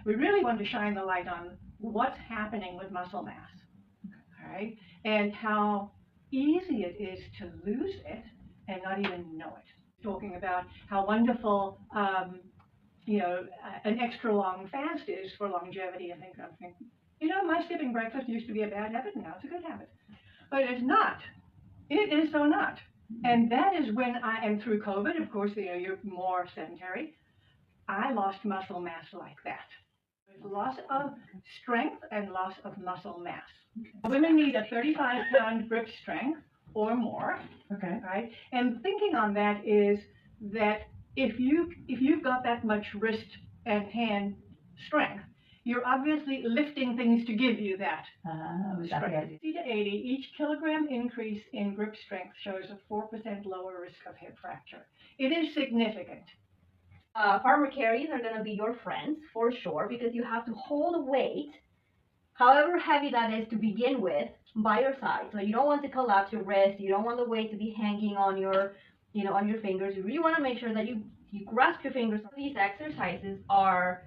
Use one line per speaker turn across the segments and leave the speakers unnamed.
we really want to shine the light on what's happening with muscle mass, all right, and how easy it is to lose it and not even know it. Talking about how wonderful, an extra long fast is for longevity. I think I'm thinking, my skipping breakfast used to be a bad habit, now it's a good habit. But it's not. It is so not. And that is when and through COVID, of course, you're more sedentary. I lost muscle mass like that. Loss of strength and loss of muscle mass. Women need a 35-pound grip strength or more.
Okay.
Right? And thinking on that is that if you've got that much wrist and hand strength, you're obviously lifting things to give you that strength. 60 to 80, each kilogram increase in grip strength shows a 4% lower risk of hip fracture. It is significant.
Farmer carries are going to be your friends for sure, because you have to hold a weight, however heavy that is to begin with, by your side. So you don't want to collapse your wrist. You don't want the weight to be hanging on your, on your fingers. You really want to make sure that you grasp your fingers. These exercises are,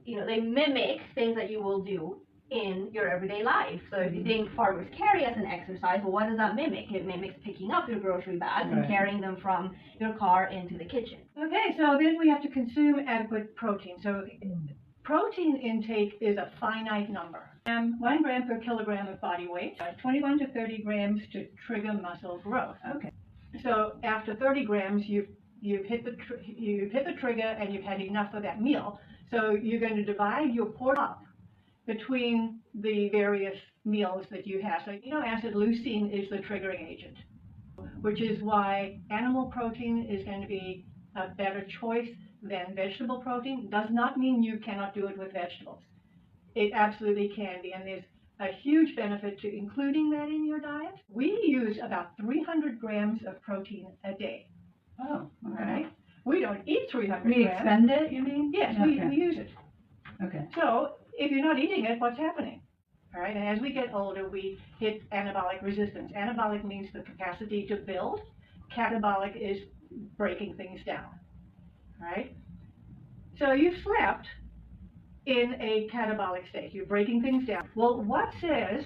they mimic things that you will do in your everyday life. So if you think farmers carry as an exercise, well, what does that mimic? It mimics picking up your grocery bags and carrying them from your car into the kitchen.
Okay, so then we have to consume adequate protein. So protein intake is a finite number. 1 gram per kilogram of body weight, 21 to 30 grams to trigger muscle growth. Okay. So after 30 grams, you've hit the trigger and you've had enough of that meal. So you're going to divide your portion up between the various meals that you have. So acid leucine is the triggering agent, which is why animal protein is going to be a better choice than vegetable protein. Does not mean you cannot do it with vegetables. It absolutely can be, and there's a huge benefit to including that in your diet. We use about 300 grams of protein a day.
Oh, okay.
Right? We don't eat 300 grams.
We expend it, you mean?
Yes,
okay.
we use it.
Okay.
So if you're not eating it, what's happening? All right, and as we get older, we hit anabolic resistance. Anabolic means the capacity to build. Catabolic is breaking things down. All right? So you've slept in a catabolic state. You're breaking things down. Well, what says,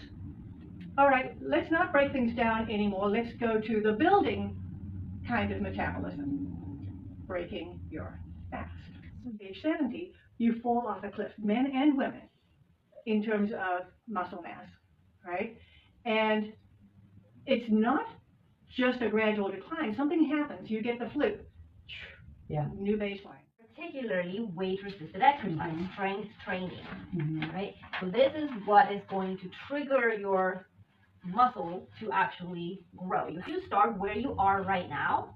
all right, let's not break things down anymore. Let's go to the building kind of metabolism, breaking your fast. Age 70, you fall off a cliff, men and women, in terms of muscle mass, right? And it's not just a gradual decline. Something happens. You get the flu.
Yeah.
New baseline.
Particularly weight-resisted exercise, strength training, right? So this is what is going to trigger your muscle to actually grow. You start where you are right now,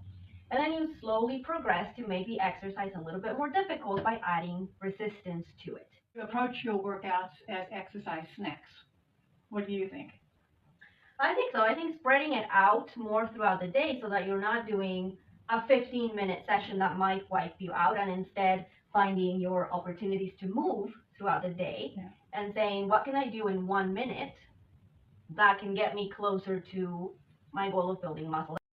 and then you slowly progress to make the exercise a little bit more difficult by adding resistance to it.
You approach your workouts as exercise snacks. What do you think?
I think so. I think spreading it out more throughout the day so that you're not doing a 15-minute session that might wipe you out, and instead finding your opportunities to move throughout the day and saying, what can I do in 1 minute that can get me closer to my goal of building muscle?